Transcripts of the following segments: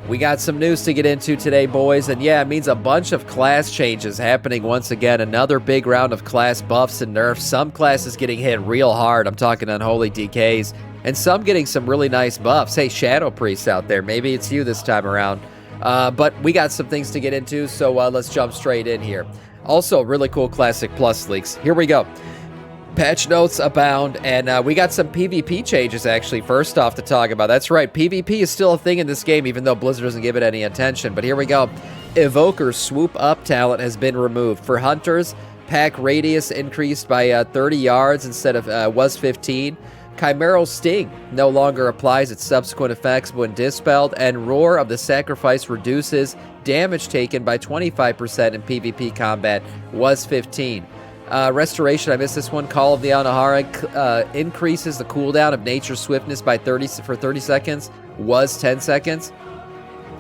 We got some news to get into today, boys, and yeah, it means a bunch of class changes happening once again. Another big round of class buffs and nerfs. Some classes getting hit real hard. I'm talking Unholy DKs, and some getting some really nice buffs. Hey, Shadow Priest out there, maybe it's you this time around. But we got some things to get into, so let's jump straight in here. Also, really cool Classic Plus leaks. Here we go. Patch notes abound, and we got some PvP changes, actually, first off to talk about. That's right, PvP is still a thing in this game, even though Blizzard doesn't give it any attention. But here we go. Evoker's Swoop Up talent has been removed. For Hunters, pack radius increased by 30 yards instead of was 15. Chimeral Sting no longer applies its subsequent effects when dispelled, and Roar of the Sacrifice reduces damage taken by 25% in PvP combat, was 15. Restoration, I missed this one. Call of the Anahara increases the cooldown of Nature's Swiftness by 30 seconds, was 10 seconds.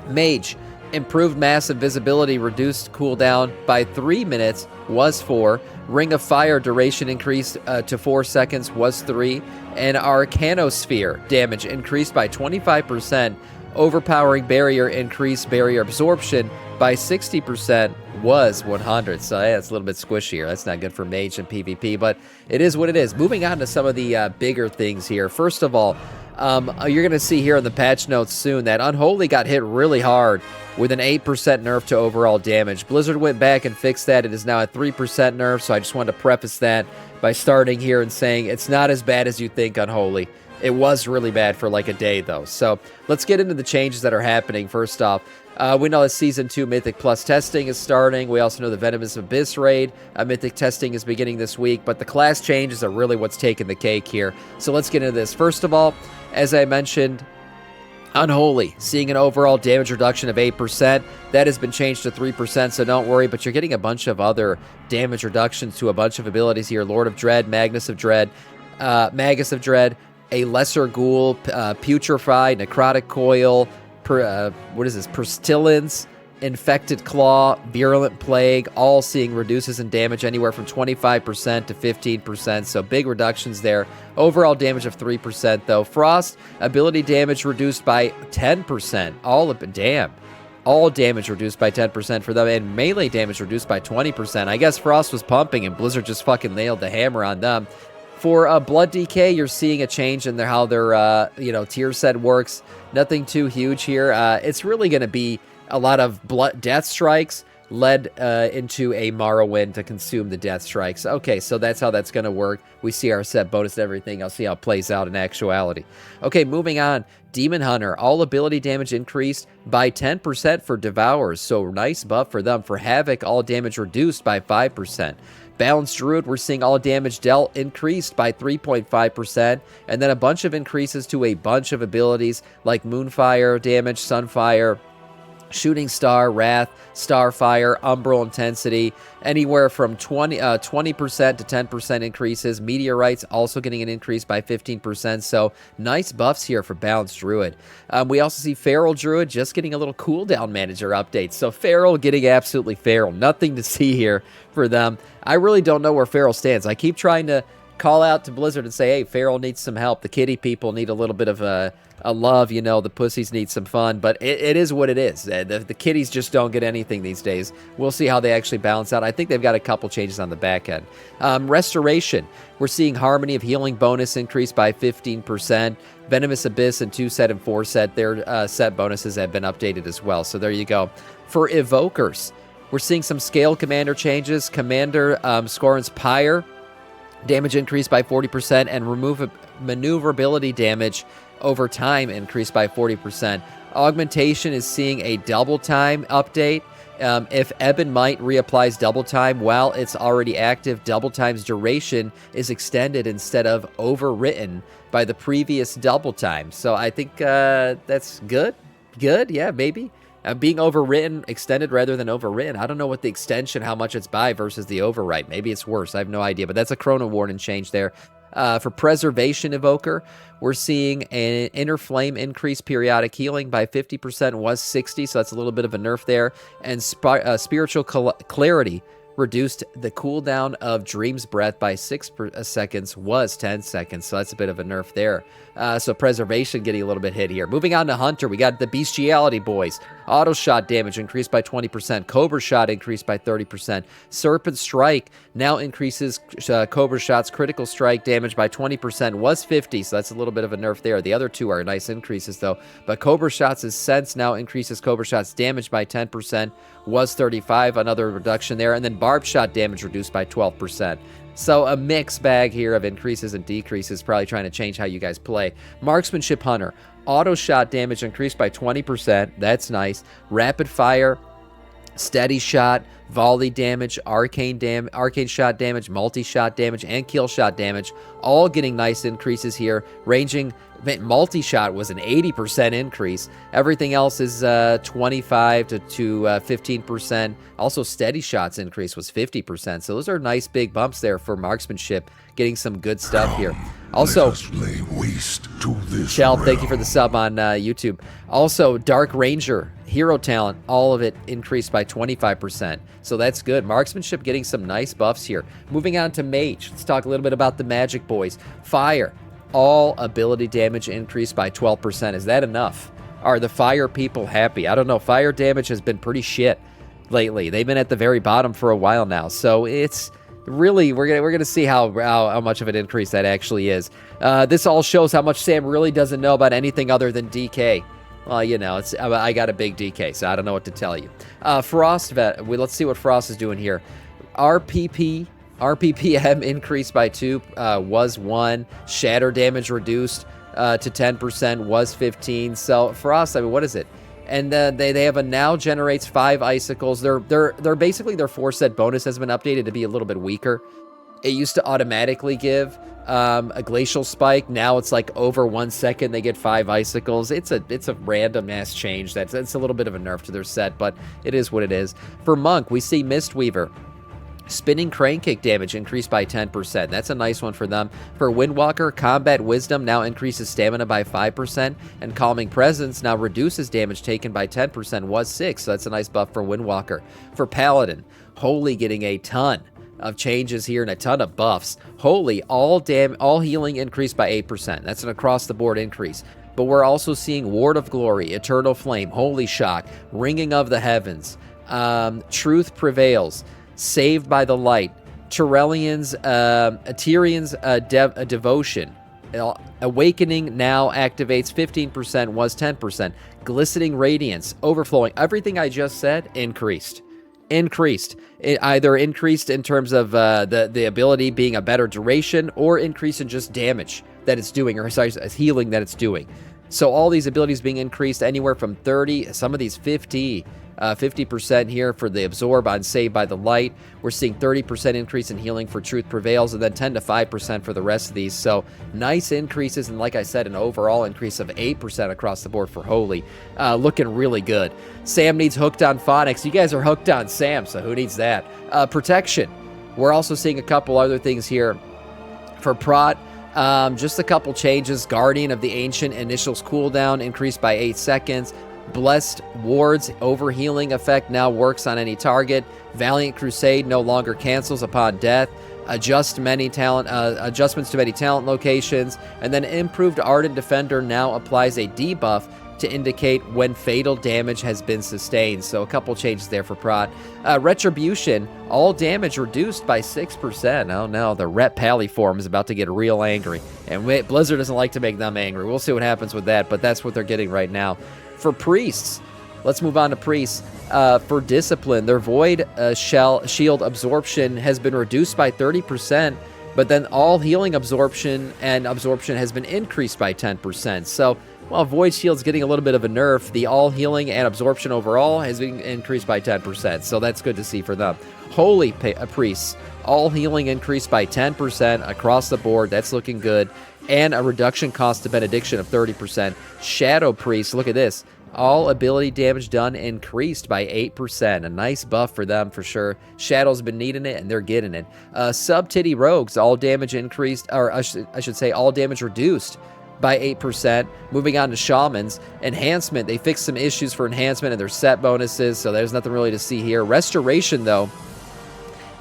Mage, improved mass invisibility, reduced cooldown by 3 minutes, was 4. Ring of Fire duration increased to 4 seconds, was 3. And Arcanosphere damage increased by 25%. Overpowering Barrier increased barrier absorption by 60%, was 100. So yeah, it's a little bit squishier. That's not good for Mage and PvP, but it is what it is. Moving on to some of the bigger things here. First of all, you're going to see here in the patch notes soon that Unholy got hit really hard with an 8% nerf to overall damage. Blizzard went back and fixed that. It is now a 3% nerf, so I just wanted to preface that by starting here and saying it's not as bad as you think, Unholy. It was really bad for like a day, though. So let's get into the changes that are happening. First off, we know that Season 2 Mythic Plus testing is starting. We also know the Venomous Abyss raid Mythic testing is beginning this week, but the class changes are really what's taking the cake here. So let's get into this. First of all, as I mentioned, Unholy, seeing an overall damage reduction of 8%. That has been changed to 3%, so don't worry, but you're getting a bunch of other damage reductions to a bunch of abilities here. Lord of Dread, Magus of Dread, a Lesser Ghoul, Putrefy, Necrotic Coil, Pestilence, Infected Claw, Virulent Plague, all seeing reduces in damage anywhere from 25% to 15%, so big reductions there. Overall damage of 3%, though. Frost, ability damage reduced by 10%. All damage reduced by 10% for them, and melee damage reduced by 20%. I guess Frost was pumping, and Blizzard just fucking nailed the hammer on them. For Blood DK, you're seeing a change in how their tier set works. Nothing too huge here. It's really going to be a lot of death strikes led into a Morrowind to consume the death strikes. Okay, so that's how that's going to work. We see our set bonus and everything. I'll see how it plays out in actuality. Okay, moving on. Demon Hunter, all ability damage increased by 10% for Devourers, so nice buff for them. For Havoc, all damage reduced by 5%. Balanced Druid, we're seeing all damage dealt increased by 3.5%, and then a bunch of increases to a bunch of abilities like Moonfire damage, Sunfire, Shooting Star, Wrath, Starfire, Umbral Intensity, anywhere from 20% to 10% increases. Meteorites also getting an increase by 15%, so nice buffs here for Balanced Druid. We also see Feral Druid just getting a little cooldown manager update, so Feral getting absolutely feral. Nothing to see here for them. I really don't know where Feral stands. I keep trying to call out to Blizzard and say, hey, Feral needs some help. The kitty people need a little bit of a love, the pussies need some fun, but it is what it is. The kitties just don't get anything these days. We'll see how they actually balance out. I think they've got a couple changes on the back end. Restoration, we're seeing Harmony of Healing bonus increase by 15%. Venomous Abyss and 2 set and 4 set, their set bonuses have been updated as well, so there you go. For Evokers, we're seeing some Scale Commander changes. Commander Scorn's Pyre, damage increased by 40%, and maneuverability damage over time increased by 40%. Augmentation is seeing a double time update. If Ebon Might reapplies double time while it's already active, double time's duration is extended instead of overwritten by the previous double time. So I think that's good. Good, yeah, maybe. Being overwritten, extended rather than overwritten. I don't know what the extension, how much it's by versus the overwrite. Maybe it's worse. I have no idea, but that's a Chrono Warden change there. For Preservation Evoker, we're seeing an Inner Flame increase periodic healing by 50%, was 60, so that's a little bit of a nerf there. And Spiritual Clarity reduced the cooldown of Dream's Breath by 6 seconds was 10 seconds, so that's a bit of a nerf there. So Preservation getting a little bit hit here. Moving on to Hunter, we got the Bestiality boys. Auto shot damage increased by 20%. Cobra shot increased by 30%. Serpent Strike now increases Cobra shot's critical strike damage by 20%. Was 50, so that's a little bit of a nerf there. The other two are nice increases though. But Cobra shot's sense now increases Cobra shot's damage by 10%. Was 35, another reduction there. And then Barb shot damage reduced by 12%. So a mixed bag here of increases and decreases, probably trying to change how you guys play. Marksmanship Hunter, auto shot damage increased by 20%. That's nice. Rapid fire, steady shot, volley damage, arcane shot damage, multi-shot damage, and kill shot damage, all getting nice increases here, ranging. Multi-shot was an 80% increase. Everything else is 25 to 15%. Also, steady shots increase was 50%. So those are nice big bumps there for marksmanship, getting some good stuff here. Also, Shell, thank you for the sub on YouTube. Also, Dark Ranger, hero talent, all of it increased by 25%. So that's good. Marksmanship getting some nice buffs here. Moving on to Mage. Let's talk a little bit about the Magic boys. Fire. All ability damage increased by 12%. Is that enough? Are the fire people happy? I don't know. Fire damage has been pretty shit lately. They've been at the very bottom for a while now. So it's really, we're gonna see how much of an increase that actually is. This all shows how much Sam really doesn't know about anything other than DK. Well, you know, I got a big DK, so I don't know what to tell you. Frost Vet. Let's see what Frost is doing here. RPPM increased by 2, was 1. Shatter damage reduced to 10%, was 15. So Frost, I mean, what is it? And they have a now generates 5 icicles. They're basically their 4-set bonus has been updated to be a little bit weaker. It used to automatically give a glacial spike. Now it's like over 1 second they get 5 icicles. It's a random ass change. That's a little bit of a nerf to their set, but it is what it is. For Monk, we see Mistweaver. Spinning Crane Kick damage increased by 10%. That's a nice one for them. For Windwalker, Combat Wisdom now increases stamina by 5%, and Calming Presence now reduces damage taken by 10%, was 6, so that's a nice buff for Windwalker. For Paladin, Holy getting a ton of changes here and a ton of buffs. Holy, all healing increased by 8%. That's an across-the-board increase. But we're also seeing Ward of Glory, Eternal Flame, Holy Shock, Ringing of the Heavens, Truth Prevails, Saved by the Light, Tyrellion's Devotion. Awakening now activates 15%, was 10%. Glistening Radiance, Overflowing. Everything I just said increased. It either increased in terms of the ability being a better duration, or increase in just damage that it's doing, or sorry, healing that it's doing. So all these abilities being increased anywhere from 30, some of these 50% here for the Absorb on Saved by the Light. We're seeing 30% increase in healing for Truth Prevails, and then 10 to 5% for the rest of these. So nice increases, and like I said, an overall increase of 8% across the board for Holy. Looking really good. Sam needs Hooked on Phonics. You guys are hooked on Sam, so who needs that? Protection. We're also seeing a couple other things here. For Prot, just a couple changes. Guardian of the Ancient initials cooldown increased by 8 seconds. Blessed Ward's overhealing effect now works on any target. Valiant Crusade no longer cancels upon death. Adjustments to many talent locations. And then Improved Ardent Defender now applies a debuff to indicate when fatal damage has been sustained. So a couple changes there for Prot. Retribution, all damage reduced by 6%. Oh no, the Ret Pally form is about to get real angry. And Blizzard doesn't like to make them angry. We'll see what happens with that, but that's what they're getting right now. For Priests, let's move on to Priests. For Discipline, their Void Shield Absorption has been reduced by 30%, but then all healing absorption has been increased by 10%. So while Void Shield's getting a little bit of a nerf, the all healing and absorption overall has been increased by 10%. So that's good to see for them. Holy Priests, all healing increased by 10% across the board. That's looking good. And a reduction cost to Benediction of 30%. Shadow Priest, look at this. All ability damage done increased by 8%. A nice buff for them for sure. Shadow's been needing it, and they're getting it. Sub-Titty Rogues, all damage increased, or I should say all damage reduced by 8%. Moving on to Shamans. Enhancement, they fixed some issues for enhancement and their set bonuses, so there's nothing really to see here. Restoration, though,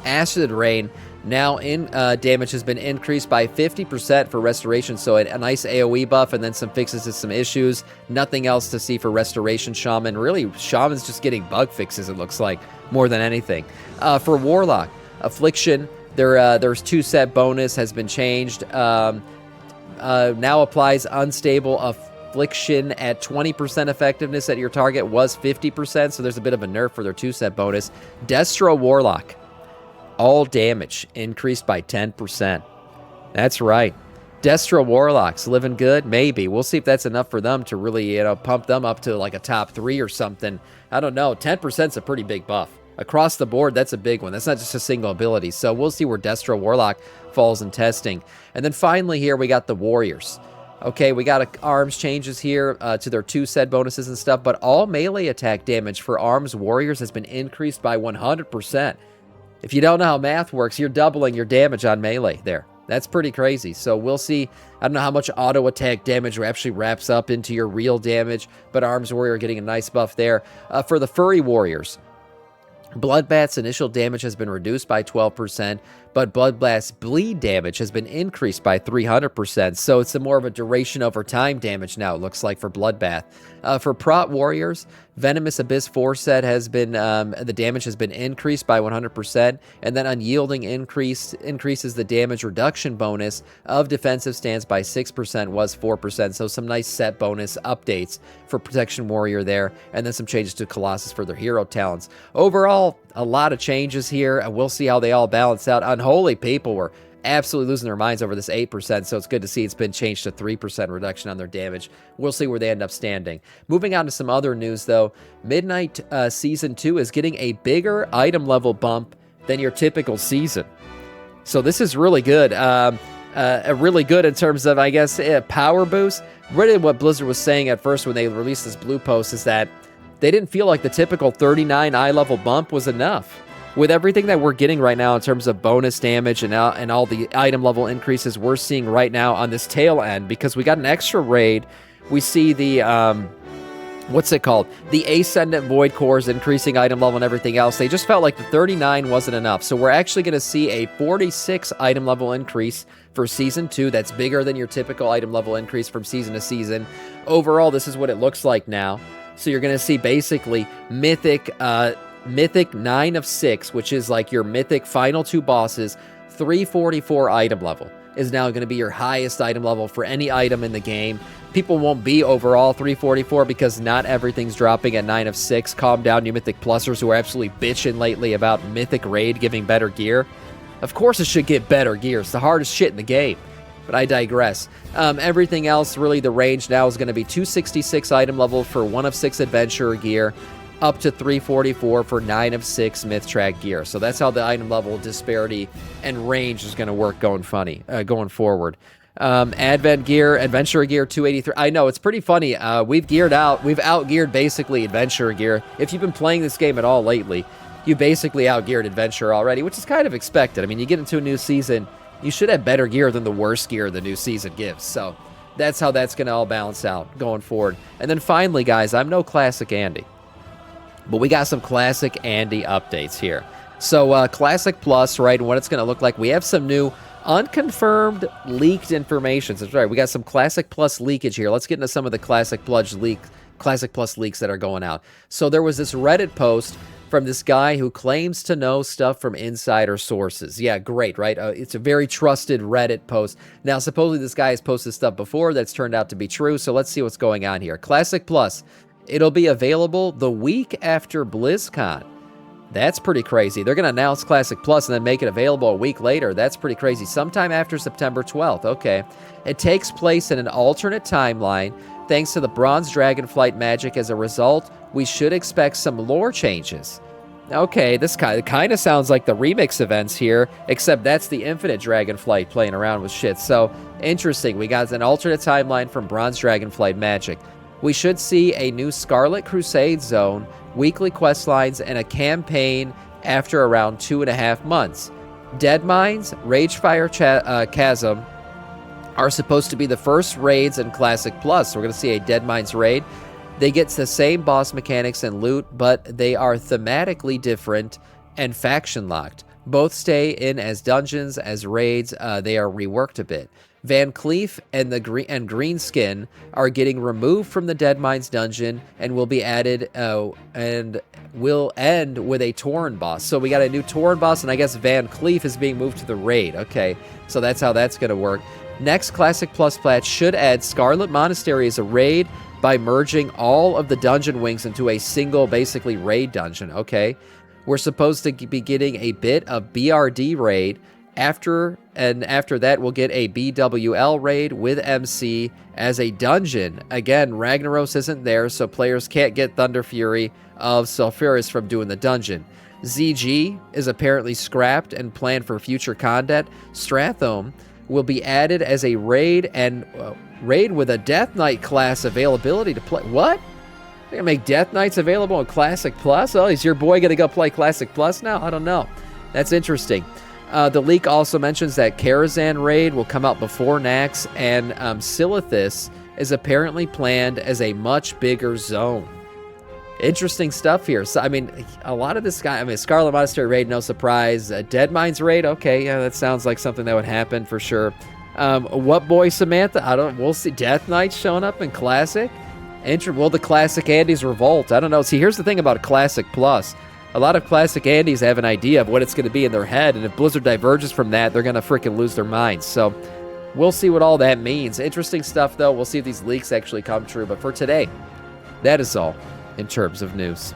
Acid Rain now in damage has been increased by 50% for restoration, so a nice AoE buff and then some fixes to some issues. Nothing else to see for restoration shaman. Really, shaman's just getting bug fixes, it looks like, more than anything. For warlock, affliction, there's 2 set bonus has been changed. Now applies unstable affliction at 20% effectiveness at your target, was 50%, so there's a bit of a nerf for their 2 set bonus. Destro warlock, all damage increased by 10%. That's right. Destro Warlocks living good? Maybe. We'll see if that's enough for them to really, pump them up to like a top 3 or something. I don't know. 10%'s a pretty big buff. Across the board, that's a big one. That's not just a single ability. So we'll see where Destro Warlock falls in testing. And then finally here, we got the Warriors. Okay, we got arms changes here to their 2 set bonuses and stuff, but all melee attack damage for arms Warriors has been increased by 100%. If you don't know how math works, you're doubling your damage on melee there. That's pretty crazy. So we'll see. I don't know how much auto attack damage actually wraps up into your real damage, but Arms Warrior getting a nice buff there. For the Furry Warriors, Bloodbath's initial damage has been reduced by 12%, but Bloodbath's bleed damage has been increased by 300%. So it's more of a duration over time damage now, it looks like, for Bloodbath. For Prot Warriors, Venomous Abyss 4 set has been, the damage has been increased by 100%, and then Unyielding increases the damage reduction bonus of defensive stance by 6%, was 4%, so some nice set bonus updates for Protection Warrior there, and then some changes to Colossus for their hero talents. Overall, a lot of changes here, and we'll see how they all balance out. Unholy people were absolutely losing their minds over this 8%, so it's good to see it's been changed to 3% reduction on their damage. We'll see where they end up standing. Moving on to some other news, though. Midnight Season 2 is getting a bigger item level bump than your typical season. So this is really good. Really good in terms of, I guess, power boost. Really what Blizzard was saying at first when they released this blue post is that they didn't feel like the typical 39 eye level bump was enough. With everything that we're getting right now in terms of bonus damage and all the item level increases we're seeing right now on this tail end, because we got an extra raid, we see the, what's it called? The Ascendant Void Cores increasing item level and everything else. They just felt like the 39 wasn't enough. So we're actually going to see a 46 item level increase for Season 2. That's bigger than your typical item level increase from season to season. Overall, this is what it looks like now. So you're going to see basically Mythic 9 of 6, which is like your Mythic final 2 bosses, 344 item level is now going to be your highest item level for any item in the game. People won't be overall 344 because not everything's dropping at 9 of 6. Calm down, you Mythic Plusers who are absolutely bitching lately about Mythic Raid giving better gear. Of course it should get better gear. It's the hardest shit in the game. But I digress. Everything else, really, the range now is going to be 266 item level for 1 of 6 adventurer gear, up to 344 for 9 of 6 myth track gear. So that's how the item level disparity and range is going to work going forward. Advent gear, adventurer gear 283. I know, it's pretty funny. We've outgeared basically adventurer gear. If you've been playing this game at all lately, you basically outgeared adventurer already, which is kind of expected. I mean, you get into a new season, you should have better gear than the worst gear the new season gives. So that's how that's going to all balance out going forward. And then finally, guys, I'm no Classic Andy, but we got some Classic Andy updates here. So Classic Plus, right, and what it's going to look like. We have some new unconfirmed leaked information. So that's right, we got some Classic Plus leakage here. Let's get into some of the Classic Plus leaks that are going out. So there was this Reddit post from this guy who claims to know stuff from insider sources. Yeah, great, right? It's a very trusted Reddit post. Now, supposedly this guy has posted stuff before that's turned out to be true, so let's see what's going on here. Classic Plus, it'll be available the week after BlizzCon. That's pretty crazy. They're going to announce Classic Plus and then make it available a week later. That's pretty crazy. Sometime after September 12th. Okay. It takes place in an alternate timeline thanks to the Bronze Dragonflight magic. As a result, we should expect some lore changes. Okay, this kind of sounds like the remix events here, except that's the Infinite Dragonflight playing around with shit. So, interesting. We got an alternate timeline from Bronze Dragonflight magic. We should see a new Scarlet Crusade zone, weekly quest lines, and a campaign after around 2.5 months. Dead Mines, Ragefire Chasm are supposed to be the first raids in Classic Plus. So we're going to see a Dead Mines raid. They get the same boss mechanics and loot, but they are thematically different and faction locked. Both stay in as dungeons, as raids. They are reworked a bit. Van Cleef and the Greenskin are getting removed from the Dead Mines dungeon and will be added and will end with a Tauren boss. So we got a new Tauren boss, and I guess Van Cleef is being moved to the raid. Okay, so that's how that's going to work. Next Classic Plus patch should add Scarlet Monastery as a raid by merging all of the dungeon wings into a single, basically, raid dungeon. Okay, we're supposed to be getting a bit of BRD raid. After that, we'll get a BWL raid with MC as a dungeon. Again, Ragnaros isn't there, so players can't get Thunder Fury of Sulfuris from doing the dungeon. ZG is apparently scrapped and planned for future content. Strathome will be added as a raid and raid with a Death Knight class availability to play. What? They're gonna make Death Knights available in Classic Plus? Oh, is your boy gonna go play Classic Plus now? I don't know. That's interesting. The leak also mentions that Karazhan raid will come out before Nax, and Silithus is apparently planned as a much bigger zone. Interesting stuff here. So, I mean, a lot of this guy, I mean, Scarlet Monastery raid, no surprise. Dead Mines raid, okay, yeah, that sounds like something that would happen for sure. What boy, Samantha? We'll see Death Knights showing up in Classic. Will the Classic Andes revolt? I don't know. See, here's the thing about Classic Plus. A lot of Classic Andes have an idea of what it's going to be in their head, and if Blizzard diverges from that, they're going to freaking lose their minds. So we'll see what all that means. Interesting stuff, though. We'll see if these leaks actually come true. But for today, that is all in terms of news.